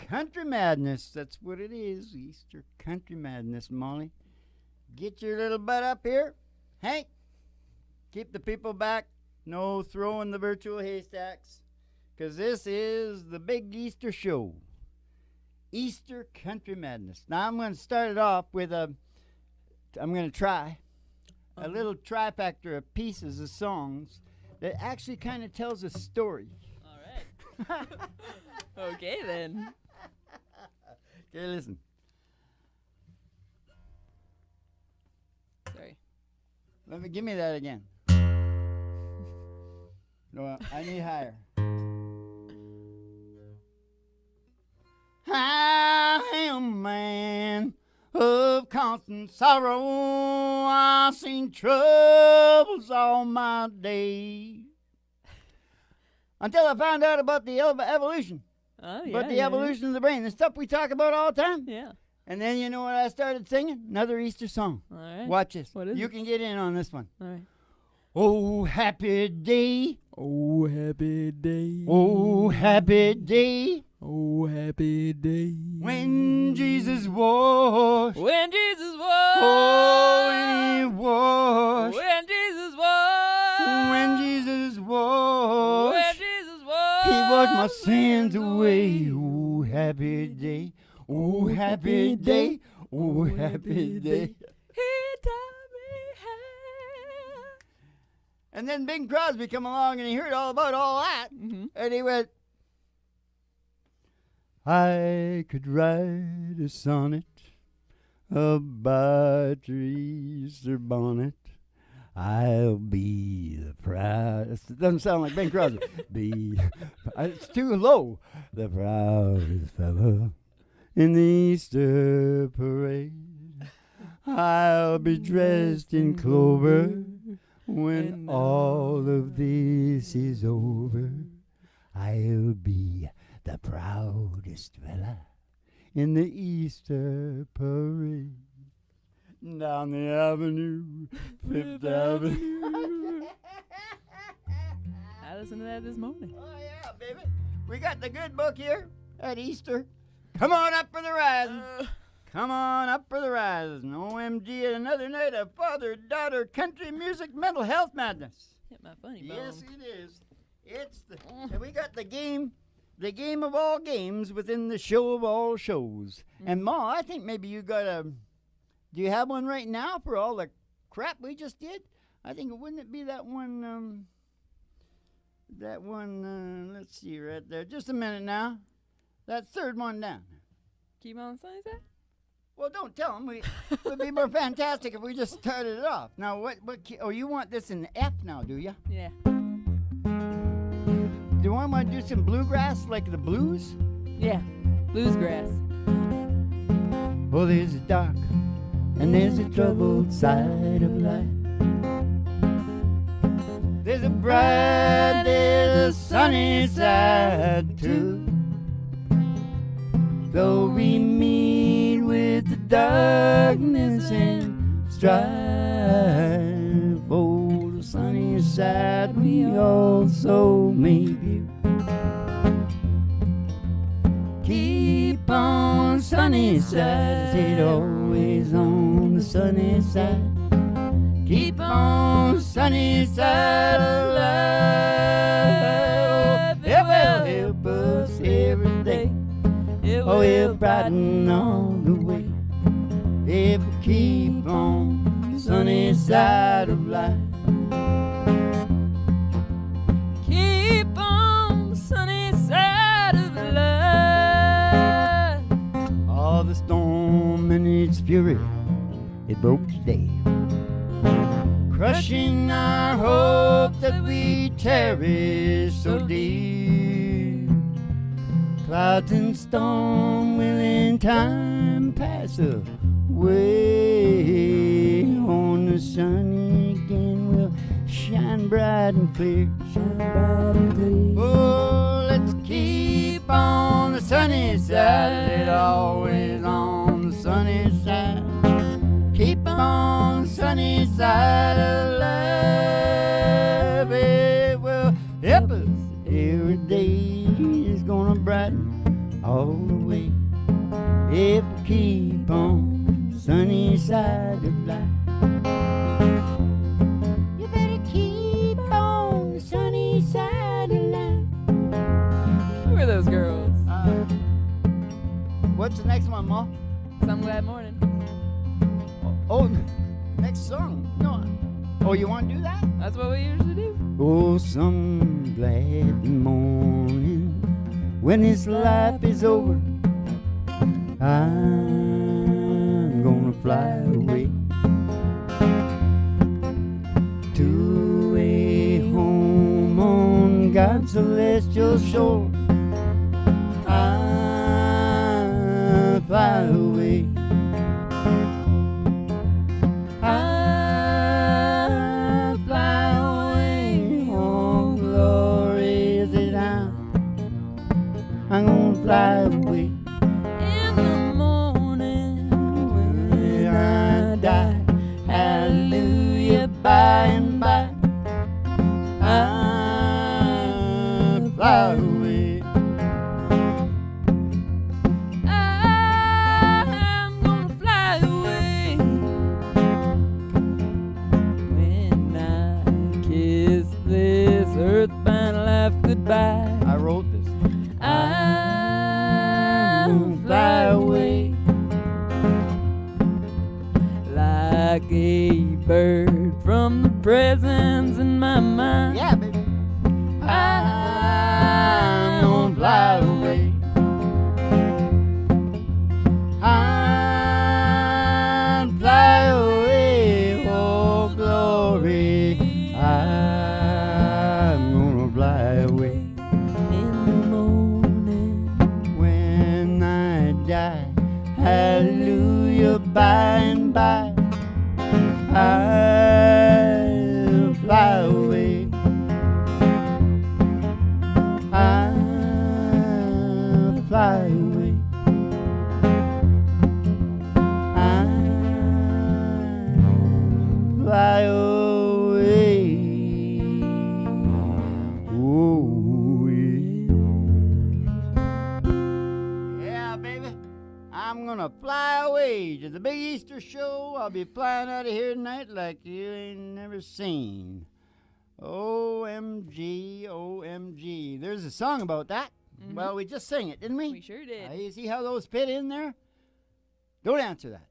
Country Madness. That's what it is. Easter Country Madness, Molly. Get your little butt up here. Hank, keep the people back. No throwing the virtual haystacks. Because this is the big Easter show. Easter Country Madness. Now I'm going to start it off with I'm going to try a little trifecta of pieces of songs that actually kind of tells a story. All right. Okay, then. Okay, listen. Sorry. Give me that again. No, I need higher. I am a man of constant sorrow. I've seen troubles all my day. Until I found out about the evolution. Oh, yeah. About the evolution of the brain. The stuff we talk about all the time. Yeah. And then you know what I started singing? Another Easter song. All right. Watch this. What is you it? can get in on this one. All right. Oh, happy day. Oh, happy day. Oh, happy day. Oh, happy day. When Jesus washed. When Jesus washed. Oh, he washed. When Jesus washed. When Jesus washed. When Jesus washed. He washed my sins away. Oh, happy day. Oh, happy day. Oh, happy day. He taught me how. And then Bing Crosby come along and he heard all about all that. Mm-hmm. And he went, I could write a sonnet about your Easter bonnet. I'll be the proud. It doesn't sound like Bing Crosby. It's too low. The proudest fellow in the Easter parade. I'll be dressed in clover when all of this is over. I'll be the proudest fella in the Easter parade. Down the avenue, Fifth Avenue. I listened to that this morning. Oh, yeah, baby. We got the good book here at Easter. Come on up for the rise. Come on up for the rise. And OMG, another night of father-daughter country music mental health madness. Hit my funny bone. Yes, it is. It's and we got the game of all games within the show of all shows. And Ma, I think maybe you got a. Do you have one right now for all the crap we just did? I think wouldn't it be that one? Let's see right there. Just a minute now. That third one down. Keep on saying that. Well, don't tell them. It would be more fantastic if we just started it off. Now, what key? Oh, you want this in F now, do you? Yeah. Do you want to do some bluegrass like the blues? Yeah. Bluesgrass. Oh, there's a dark and there's a troubled side of life. There's a bright, there's a sunny side too. Though we meet with the darkness and strife, oh, the sunny side we also may view. Keep on sunny side, sit always on the sunny side. Keep on sunny side of life. It will help us every day. Oh, it'll brighten all the way. If we keep on sunny side of life. Keep on sunny side of life. All the storm and its fury, it broke today, crushing our hope that we cherish so dear. Clouds and storm will in time pass away. On the sun again will shine bright and clear. Shine bright and clear. Oh, let's keep on the sunny side. It always on the sunny side. Keep on the sunny side of life. It will help us every day. It's gonna brighten all the away if we keep on the sunny side of life. You better keep on the sunny side of life. Who are those girls? What's the next one, Ma? Some Glad Morning. Oh, next song. No. Oh, you want to do that? That's what we usually do. Oh, some glad morning when this life is over, I'm gonna fly away to a home on God's celestial shore. I'll fly away. I'll fly away. Oh, glory is it I'm gonna fly away. In the morning when I die, hallelujah, by and by, I'll fly away. I'm gonna fly away when I kiss this earthbound life goodbye. I wrote this. I'll fly away like a bird from the presence in my mind. Yeah, baby. I'm gonna fly away. I'll fly away, oh glory. I'm gonna fly away. In the morning When I die, hallelujah, by and by, I'll fly away. I'll fly away. I'll fly away. Oh, yeah, baby. I'm gonna fly away to the big Easter show. I'll be flying out of here tonight like you ain't never seen. OMG, OMG. There's a song about that. Mhm. Well, we just sang it, didn't we? we sure did. You see how those fit in there? Don't answer that.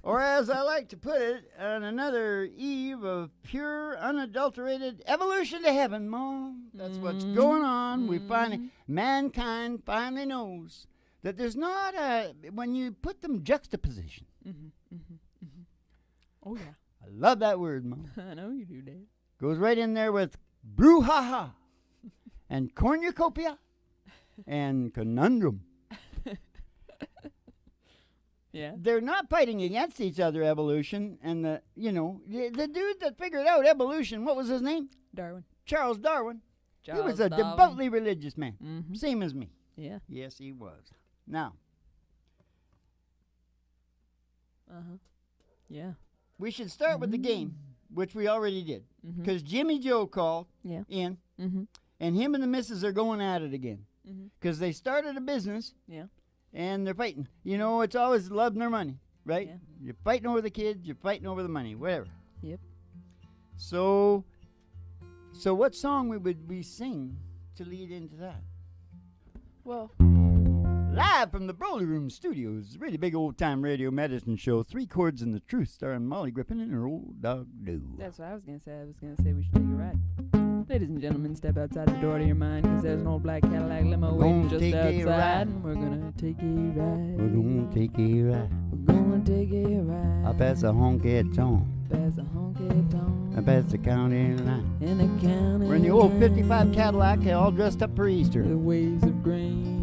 Or as I like to put it, on another eve of pure, unadulterated evolution to heaven, Mom. That's what's going on. Mankind finally knows that there's not a, when you put them juxtaposition. Oh yeah, I love that word, Mom. I know you do, Dave. Goes right in there with brouhaha and cornucopia and conundrum. Yeah. They're not fighting against each other, evolution, and the dude that figured out evolution, what was his name? Darwin. Charles Darwin. He was Charles a Darwin. devoutly religious man, Mhm. same as me. Yeah. Yes, he was. Now, Yeah. we should start with the game, which we already did, Mhm. because Jimmy Joe called Yeah. in, Mhm. and him and the missus are going at it again, Mhm. because they started a business, Yeah. and they're fighting. You know, it's always love their money, right? Yeah. You're fighting over the kids, you're fighting over the money, whatever. Yep. So what song would we sing to lead into that? Well, Live from the Broly Room Studios, really big old-time radio medicine show, 3 Chords and the Truth, starring Molly Griffin and her old dog, Lou. that's what I was gonna say. I was gonna say we should take a ride. Ladies and gentlemen, step outside the door to your mind, 'cause there's an old black Cadillac limo We're waiting gonna just take a outside, ride. and we're gonna take a ride. We're gonna take a ride. We're gonna take a ride. I pass a honky tonk. Past a honky tonk. I pass the county line. In the county. We're in the old 55 Cadillac, all dressed up for Easter. The waves of grain.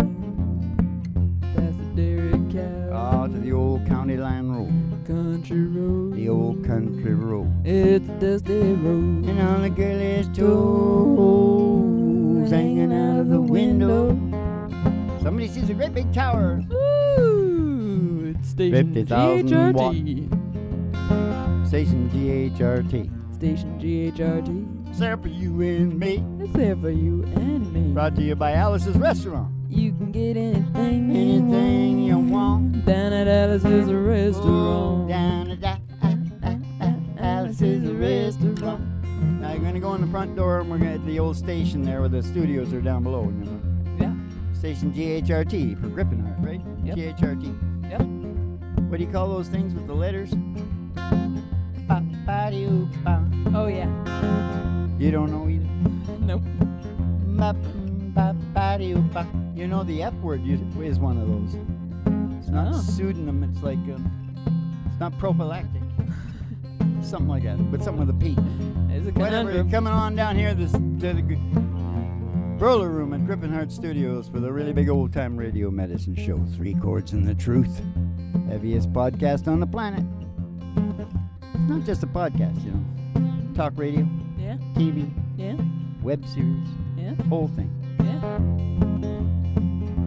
Past the dairy cow. Oh, to the old county line road. Country road. The old country road. It's a dusty road. And all the girlies' toes hanging out of the window. Somebody sees a great big tower. Ooh, it's station 50,000 GHRT. Station GHRT. Station GHRT. It's there for you and me. It's there for you and me. Brought to you by Alice's Restaurant. You can get anything Anything you want. down at Alice's restaurant. Down at Alice's restaurant. Now you're gonna go in the front door, and we're gonna at the old station there where the studios are down below. You know? Yeah. Station GHRT for Griffinheart, right? Yep. GHRT. Yep. What do you call those things with the letters? Ba-ba-doo-ba. Oh yeah. You don't know either. Nope. Ba-ba-doo-ba. You know the F word is one of those. It's not Oh. pseudonym. It's like it's not prophylactic. Something like that, but something with a P. It's a Whatever. You're conundrum. coming on down here to the Broiler Room at Griffinheart Studios for the really big old time radio medicine show. 3 Chords and the Truth. Heaviest podcast on the planet. It's not just a podcast, you know. Talk radio, Yeah. TV, Yeah. web series, Yeah. whole thing. Yeah.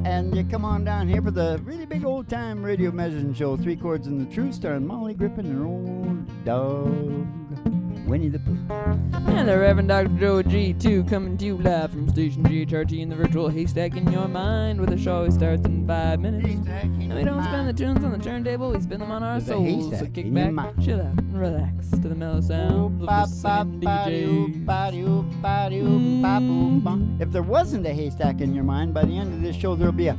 And you come on down here for the really big old time radio medicine show, 3 Chords and the Truth, starring Molly Griffin and her old dog, Winnie the Pooh. And the Reverend Dr. Joe G2 coming to you live from Station GHRT in the virtual haystack in your mind, where the show always starts in 5 minutes. And we don't spin the tunes on the turntable, we spin them on our There's a souls. So haystack kick in your back, mind. chill out, and relax to the mellow sounds of the singing DJs. If there wasn't a haystack in your mind, by the end of this show there'll be a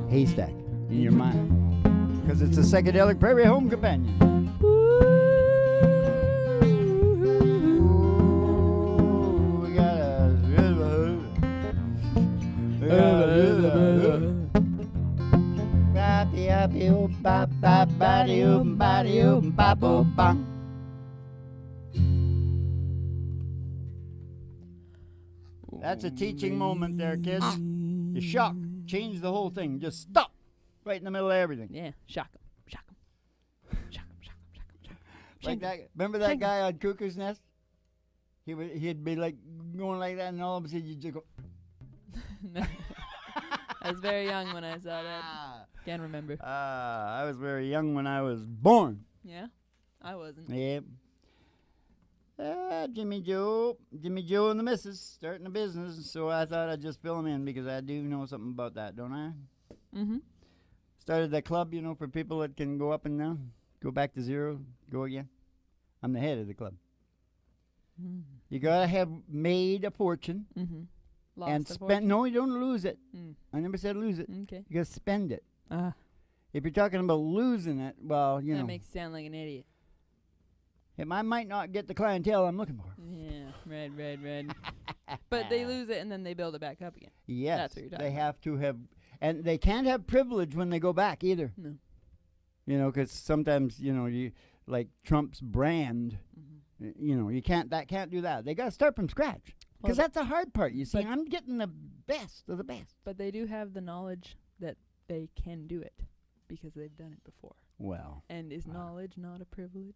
haystack in your mind. Because it's a psychedelic prairie home companion. Ooh, we got a That's a teaching moment there, kids. You shock. Change the whole thing. Just stop. Right in the middle of everything. Yeah, shock 'em, shock 'em. Shock 'em, shock 'em, shock 'em, shock 'em. Like that. Remember that guy on Cuckoo's Nest? He'd be like going like that, and all of a sudden you just go. No. I was very young when I saw that. Can't remember. I was very young when I was born. Yeah? I wasn't. Yep. Jimmy Joe and the missus starting a business, so I thought I'd just fill them in because I do know something about that, don't I? Mm-hmm. Started that club, you know, for people that can go up and down, go back to zero, go again. I'm the head of the club. Mm. You gotta have made a fortune Mm-hmm. Lost and a spent. fortune? No, you don't lose it. Mm. I never said lose it. Okay. You gotta spend it. Ah, If you're talking about losing it, well, you that know, makes you sound like an idiot. I might not get the clientele I'm looking for. Yeah, right. But they lose it and then they build it back up again. Yes, That's what you're talking they about. have to have, and they can't have privilege when they go back either. No. You know, because sometimes you like Trump's brand. Mm-hmm. You know, you can't do that. They got to start from scratch because Well, that's the hard part. You see, but- I'm getting the best of the best. But they do have the knowledge that they can do it because they've done it before. Well, And is knowledge not a privilege?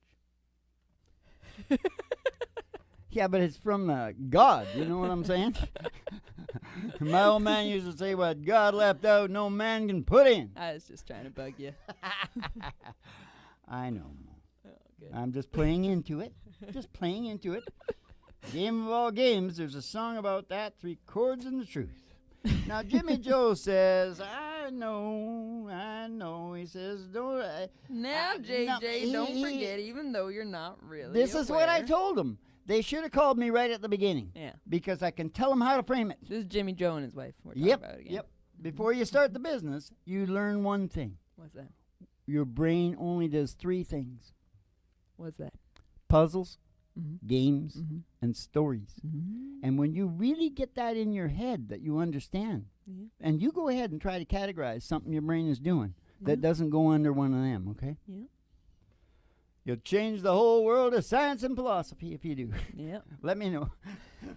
yeah, but it's from God. You know what I'm saying? My old man used to say, "What God left out, no man can put in." I was just trying to bug you. I know. Oh, good. I'm just playing into it. Just playing into it. Game of all games. There's a song about that. 3 Chords and the Truth. Now Jimmy Joe says, I know. He says, don't. Now, no, JJ, don't forget, even though you're not really This is what I aware. told him. They should have called me right at the beginning Yeah. because I can tell them how to frame it. This is Jimmy Joe and his wife we're talking Yep. about again. Yep. Before you start the business, you learn one thing. What's that? Your brain only does 3 things: What's that? puzzles, Mm-hmm. games, Mm-hmm. and stories. Mm-hmm. And when you really get that in your head that you understand, Yeah. and you go ahead and try to categorize something your brain is doing that Yeah. doesn't go under one of them, okay? Yeah. You'll change the whole world of science and philosophy if you do. Yeah. Let me know.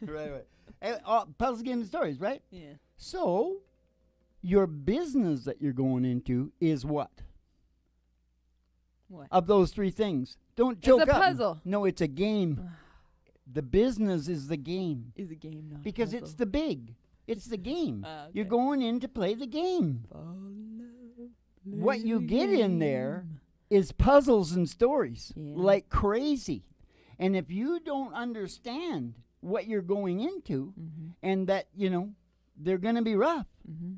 right. Puzzle, games, and stories, right? Yeah. So, your business that you're going into is what? What? Of those 3 things. Don't It's choke a up. puzzle. No, it's a game. The business is the game. Is a game not Because a it's puzzle. the big. It's the game. Okay. You're going in to play the game. Follow, What you play get in there game. is puzzles and stories Yeah. like crazy. And if you don't understand what you're going into Mhm. and that, they're going to be rough. Mm-hmm.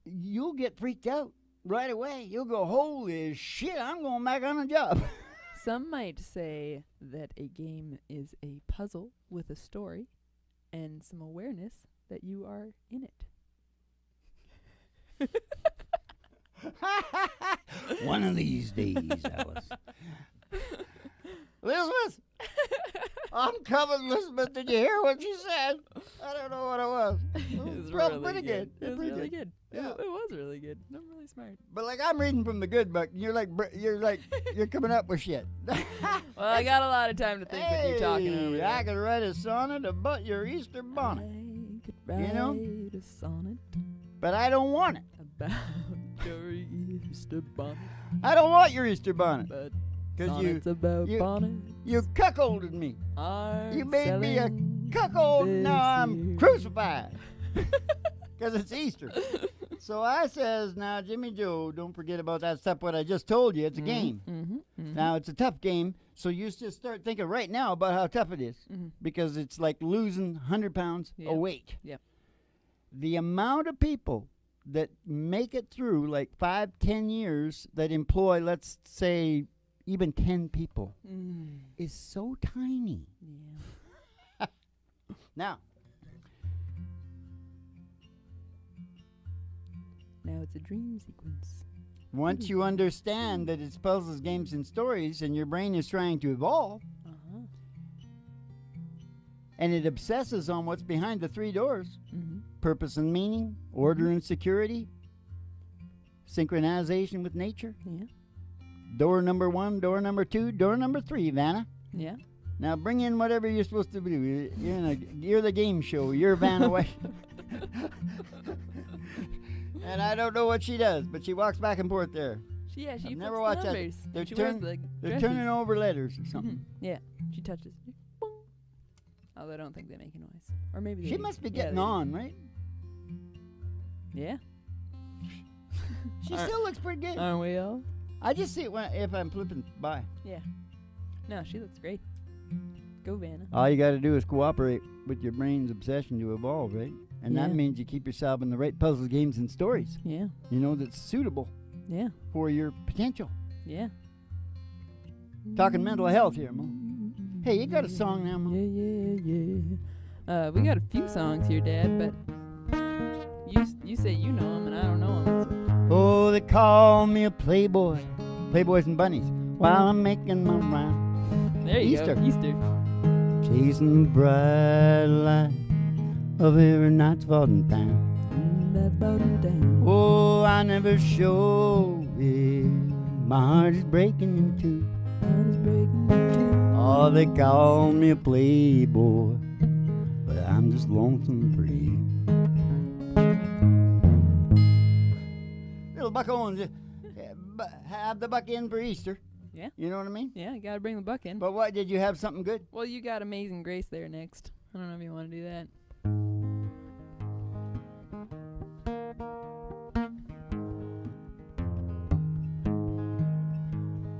You'll get freaked out right away. You'll go, holy shit, I'm going back on a job. Some might say that a game is a puzzle with a story and some awareness that you are in it. One of these days, Alice. Elizabeth! I'm coming, Elizabeth. Did you hear what she said? I don't know what it was. It was really pretty good. It was really good. Yeah. It was really good. I'm really smart. But like I'm reading from the good book, and you're coming up with shit. Well, I got a lot of time to think with you talking over there. I could write a sonnet about your Easter bonnet. I could write a sonnet But I don't want it. about your Easter bonnet. I don't want your Easter bonnet. But Because sonnets about bonnets you cuckolded me. are You made me a selling cuckold. this Now I'm year. crucified. Because it's Easter. So I says, now, Jimmy Joe, don't forget about that stuff what I just told you. It's a game. Mm-hmm, mm-hmm. Now, it's a tough game, so you just start thinking right now about how tough it is. Mm-hmm. Because it's like losing 100 pounds Yep. of weight. Yep. The amount of people that make it through like 5-10 years that employ, let's say, even 10 people is so tiny. Yeah. Now, Now it's a dream sequence. once you understand that it's puzzles, games, and stories, and your brain is trying to evolve, Uh-huh. and it obsesses on what's behind the 3 doors, Mm-hmm. purpose and meaning, order and security, synchronization with nature. Yeah. Door number 1, door number 2, door number 3, Vanna. Yeah. Now bring in whatever you're supposed to do. You're the game show. You're Vanna White. And I don't know what she does, but she walks back and forth there. She I've flips never the watched that. numbers. They're She wears turn- the They're dresses. turning over letters or something. Mhm. Yeah. She touches. Boom. Although I don't think they make a noise. Or maybe She they do. must be Yeah, getting they do. on, right? Yeah. She Aren't- still looks pretty good. Aren't we all? I just see it if I'm flipping by. Yeah. No, she looks great. Go, Vanna. All you got to do is cooperate with your brain's obsession to evolve, right? And that Yeah. means you keep yourself in the right puzzles, games, and stories. Yeah. That's suitable Yeah. for your potential. Yeah. Talking mental health here, Mo. Hey, you got a song now, Mo? Yeah. We got a few songs here, Dad, but you say you know them and I don't know them. Oh, they call me a playboy. Playboys and bunnies. While I'm making my round. There you Easter. go. Easter. Chasing the bright light of every night's falling down. That's about it down. Oh, I never show it. My heart is breaking in two. Heart is breaking in two. Oh, they call me a playboy, but I'm just lonesome for you. Little buck Owens, have the buck in for Easter. Yeah. You know what I mean? Yeah, you gotta bring the buck in. But what, did you have something good? Well, you got Amazing Grace there next. I don't know if you want to do that.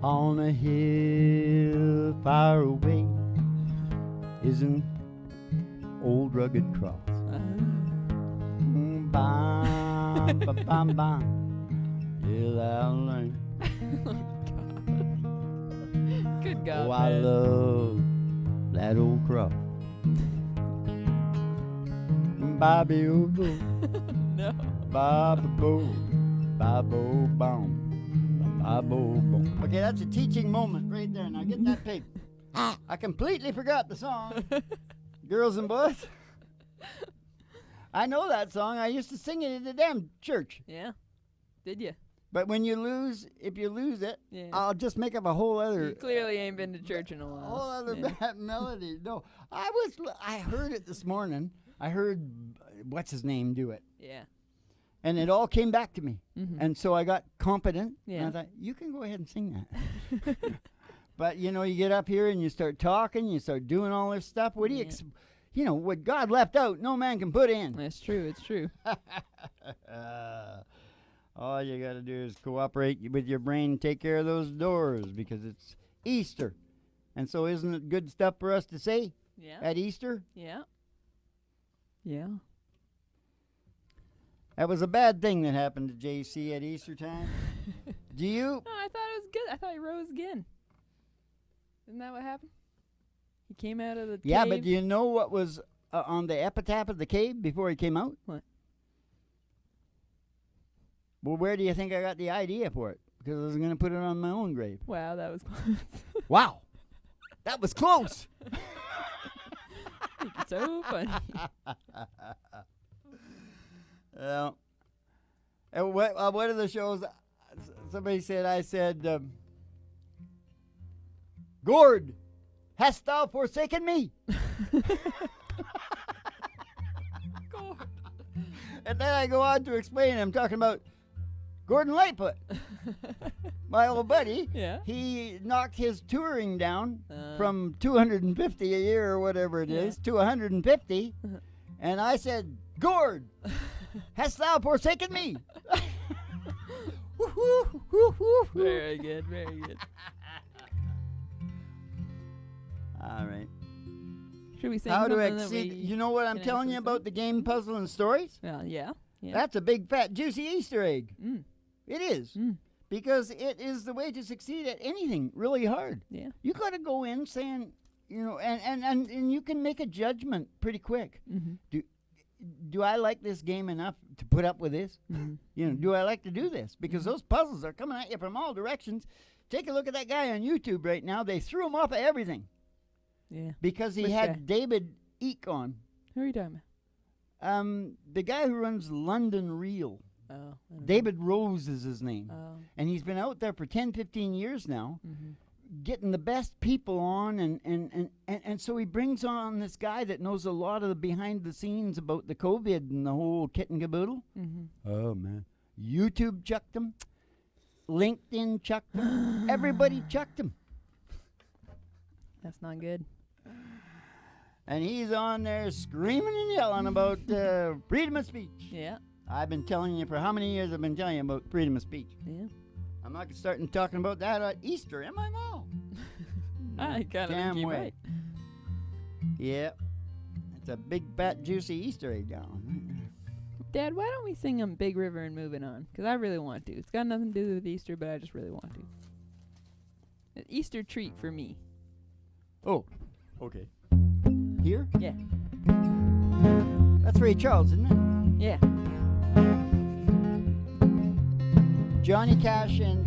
On a hill far away is an old rugged cross. Bam, ba, bam, bam. Till I'll learn. Good God, Oh, I man. love that old cross. Bobby oh, No. Bobby bo, Babo bom, Babo bom. Okay, that's a teaching moment right there. Now get that tape. I completely forgot the song. Girls and boys. I know that song. I used to sing it at the damn church. Yeah. Did you? But when you lose, if you lose it, Yeah. I'll just make up a whole other. You clearly ain't been to church in a while. whole other Yeah. bad melody. No, I heard it this morning. I heard what's his name do it, Yeah. and it all came back to me. Mhm. And so I got confident. And Yeah. I thought, you can go ahead and sing that. But you get up here and you start talking, you start doing all this stuff. What do you Yeah. what God left out, no man can put in. That's true. It's true. All you got to do is cooperate with your brain, take care of those doors because it's Easter. And so isn't it good stuff for us to say Yeah. at Easter? Yeah. Yeah. That was a bad thing that happened to JC at Easter time. Do you? No, I thought it was good. I thought he rose again. Isn't that what happened? He came out of the Yeah, cave. but do you know what was on the epitaph of the cave before he came out? What? Well, where do you think I got the idea for it? Because I was going to put it on my own grave. Wow, that was close. Wow. That was close. It's so funny. Well, and one of the shows, somebody said, I said, Gord, hast thou forsaken me? Gord. And then I go on to explain, I'm talking about Gordon Lightfoot, my old buddy. Yeah. He knocked his touring down from 250 a year or whatever it is to 150. And I said, Gord, hast thou forsaken me? Very good, very good. All right. Should we sing How to something that exceed? we You know what I'm can telling you actually about the game, puzzle, and stories? Well, yeah. That's a big, fat, juicy Easter egg. Mm. It is. Mm. Because it is the way to succeed at anything really hard. Yeah. You got to go in saying, you know, and you can make a judgment pretty quick. Mm-hmm. Do I like this game enough to put up with this? Mm-hmm. You know, do I like to do this? Because those puzzles are coming at you from all directions. Take a look at that guy on YouTube right now. They threw him off of everything. Yeah. Because he Which had guy? David Eek on. Who are you talking The guy who runs London Reel. about? Oh. I don't know. David Rose is his name. Oh. And he's been out there for 10, 15 years now, Mm-hmm. getting the best people on. And so he brings on this guy that knows a lot of the behind the scenes about the COVID and the whole kit and caboodle. Mm-hmm. Oh, man. YouTube chucked him. LinkedIn chucked him. Everybody chucked him. That's not good. And he's on there screaming and yelling about freedom of speech. Yeah. I've been telling you for how many years I've been telling you about freedom of speech. Yeah. I'm not starting talking about that at Easter, am I, Mo? I kind of Damn think you're way. right. Yeah. It's a big, fat, juicy Easter egg down. Dad, why don't we sing Big River and Moving On? Because I really want to. It's got nothing to do with Easter, but I just really want to. An Easter treat for me. Oh, okay. Here? Yeah. That's Ray Charles, isn't it? Yeah. Johnny Cash and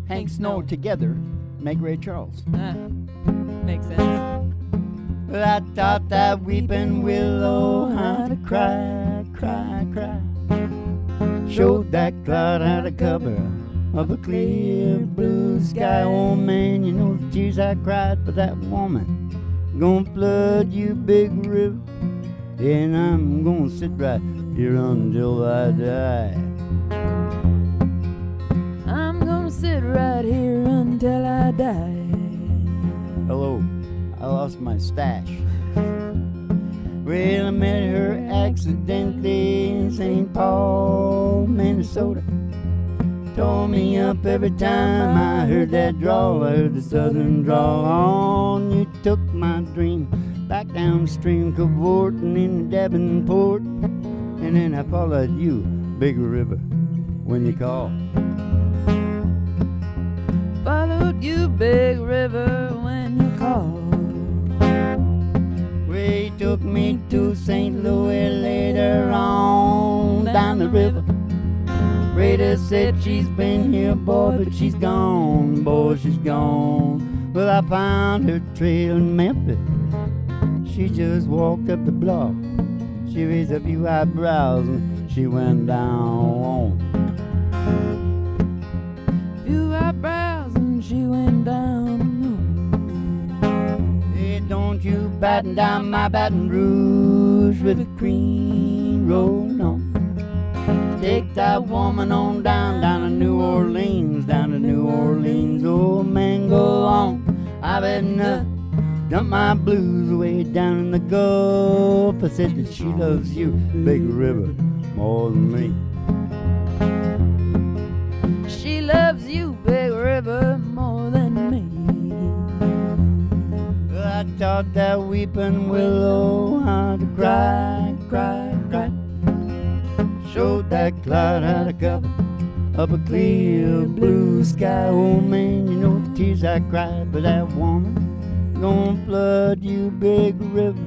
Hank Snow together make Ray Charles. Makes sense. Well, I taught that weeping willow how to cry, cry, cry. Showed that cloud how to cover of a clear blue sky. Oh man, you know the tears I cried for that woman. Gonna flood you, big river, and I'm gonna sit right here until I die. I'm gonna sit right here until I die. Hello, I lost my stash. Well, I met her accidentally in St. Paul, Minnesota. Tore me up every time I heard that drawl. I heard the southern drawl on. You took my dream back downstream, cavorting in Davenport. And then I followed you, big river, when you called. Followed you, big river, when you called. Well, he took me to St. Louis later on down the river. Rita said she's been here, boy, but she's gone, boy, she's gone. Well, I found her trail in Memphis. She just walked up the block. She raised a few eyebrows and she went down. Few eyebrows and she went down. Hey, don't you batten down my Baton Rouge with a cream roll on. Take that woman on down to New Orleans, down to New Orleans. Oh man, go on. I've had enough. Dump my blues way down in the Gulf. I said that she loves you, big river, more than me. She loves you, big river, more than me. Well, I taught that weeping willow how to cry, cry, cry. out how to cover up a clear blue sky. Oh man, you know the tears I cried for that woman gonna flood you big river.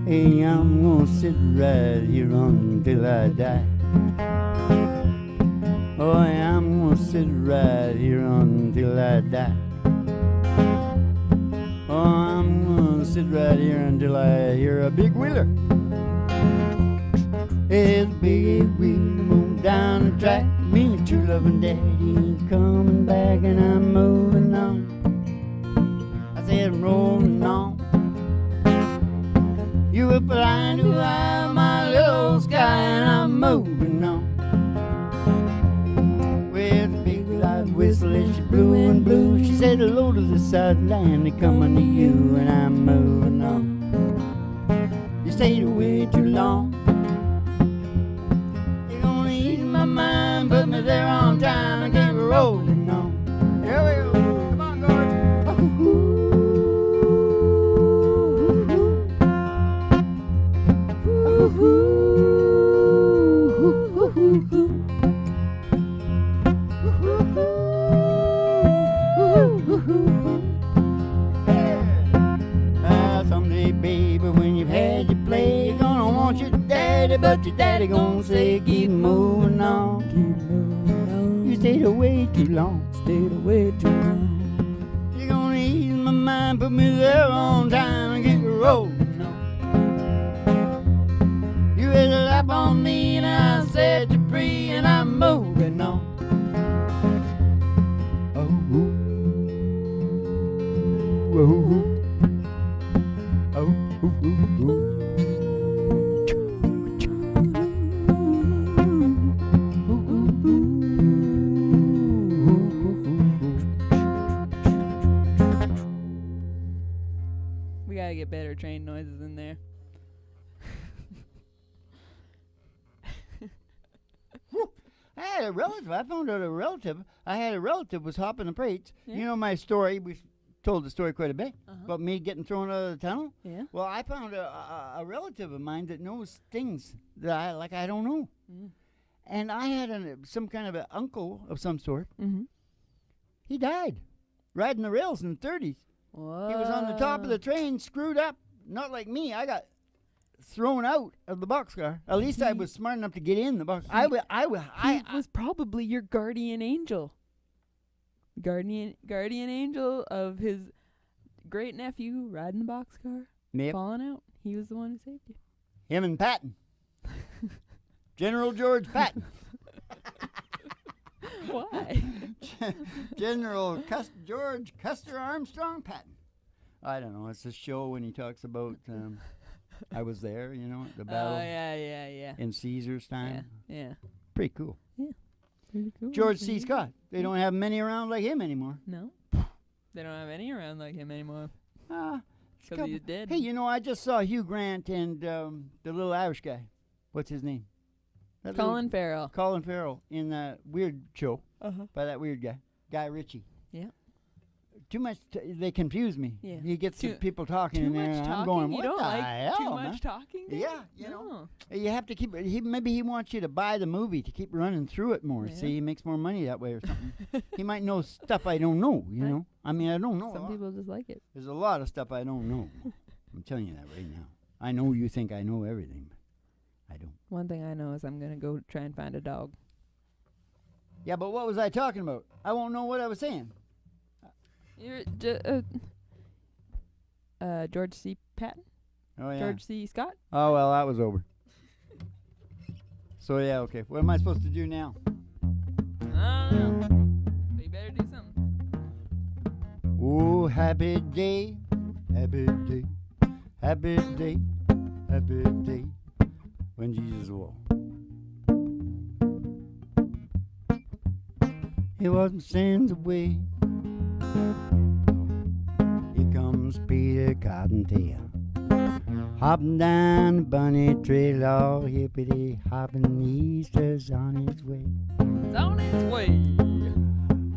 Hey, I'm gonna sit right here until I die. Oh, yeah, I'm gonna sit right here until I die. Oh, I'm gonna sit right here until I hear a big wheeler. It's a big wheel moving down the track. Me and your true loving daddy ain't coming back, and I'm moving on. I said I'm rolling on. You were flying to my little sky, and I'm moving on. With a big loud whistle as she blew and blew, she said hello to the southland, they're coming to you, and I'm moving on. You stayed away too long. You're gonna ease my mind, put me there on time, and keep rolling on. Here we go. Come on, Gordon. Someday, baby, when you've had your play, you're gonna want your daddy, but your daddy gonna say, keep moving on. Keep moving on. You stayed away too long. Stayed away too long. You're gonna ease my mind, put me there on time, and get rolling on. You had a lap on me, and I set you free, and I'm moving on. Oh, ooh. Oh, ooh. Oh, ooh, ooh, ooh. We gotta get better train noises in there. I had a relative. I found out a relative. I had a relative was hopping the plates. Yeah. You know my story. We told the story quite a bit Uh-huh. about me getting thrown out of the tunnel. Yeah. Well, I found a relative of mine that knows things that I don't know. Mm. And I had some kind of an uncle of some sort. Mm-hmm. He died riding the rails in the 30s. Whoa. He was on the top of the train, screwed up. Not like me. I got thrown out of the boxcar. At least I was smart enough to get in the box. He was probably your guardian angel. Guardian angel of his great nephew riding the boxcar, Yep. falling out. He was the one who saved you. Him and Patton. General George Patton. Why? General George Custer Armstrong Patton. I don't know. It's a show when he talks about I was there, you know, the battle Oh, yeah. in Caesar's time. Yeah. Pretty cool. Pretty cool. George C. Scott. They don't have many around like him anymore. No. They don't have any around like him anymore. Because he's dead. Hey, you know, I just saw Hugh Grant and the little Irish guy. What's his name? That Colin Farrell. Colin Farrell in that weird show Uh-huh. by that weird guy, Guy Ritchie. Yeah. Too much. They confuse me. Yeah. He gets Too- the people talking Too in there, much and talking? I'm going, You what don't the like hell, too man? much talking? Dave? Yeah, you know. No. You have to keep. Maybe he wants you to buy the movie to keep running through it more. Yeah. See, he makes more money that way or something. He might know stuff I don't know. You Right. know. I mean, I don't know. Some people just like it. There's a lot of stuff I don't know. I'm telling you that right now. I know you think I know everything, but I don't. One thing I know is I'm going to go try and find a dog. Yeah, but what was I talking about? I won't know what I was saying. You're George C. Patton? Oh yeah. George C. Scott? Oh well, that was over. So yeah, okay. What am I supposed to do now? I don't know. But you better do something. Oh, happy day, happy day, happy day, happy day, when Jesus walked. He wasn't sins away. Here comes Peter Cottontail, hopping down the bunny trail, all hippity hopping. Easter's on his way. It's on its way.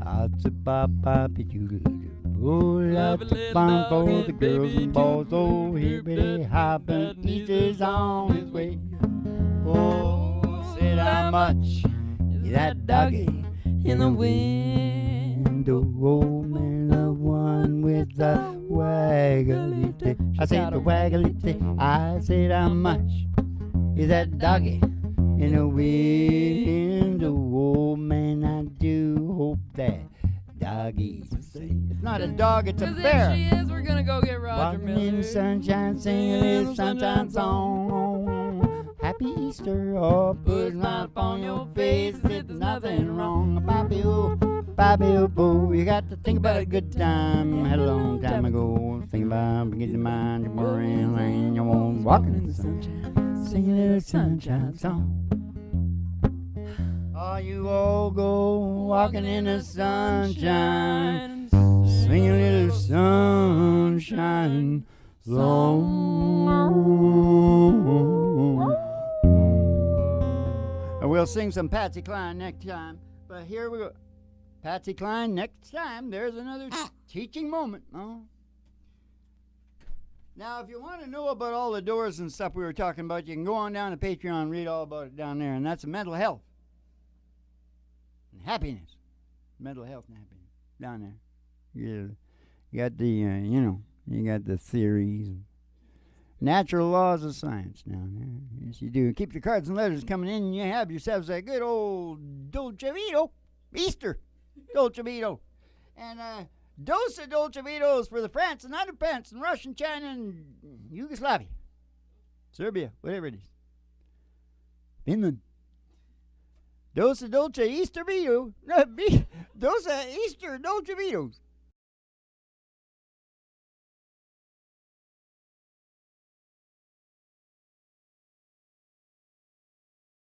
Lots of pop-poppy doodle-doo. Oh, lots of little fun dog for and the girls baby and boys. too. Oh, hippity hopping, Easter's on his way. Oh, said how much Is that doggy in the window? Oh man, the one with the waggly tail. I said the waggly tail. I said how much is that doggy in the window? Oh man, I do hope that doggy's safe. It's not a dog, it's a Cause bear. if she is, we're gonna go get Roger Walking Miller. in the sunshine, singing a little sunshine song. Happy Easter, oh, put a smile upon your face as if there's nothing wrong. Bobby, oh, boo, you got to think about a good time. Had a long time ago. Think about getting your mind, you're worrying, laying your own. Walking in the sunshine, singing a little sunshine song. Oh, you all go walking in the sunshine, singing a little sunshine song. And we'll sing some Patsy Cline next time. But here we go. Patsy Cline next time. There's another teaching moment. Oh. Now, if you want to know about all the doors and stuff we were talking about, you can go on down to Patreon and read all about it down there. And that's mental health and happiness. Mental health and happiness down there. You got the, you got the theories. Natural laws of science down there. Yes, you do. Keep your cards and letters coming in, and you have yourselves a good old Dolce Vito. Easter. Dolce Vito. And dose of Dolce Vitos for the France and underpants and Russian, China, and Yugoslavia. Serbia, whatever it is. Finland. Dose of Dolce Easter Vito. Dose of Easter Dolce Vitos.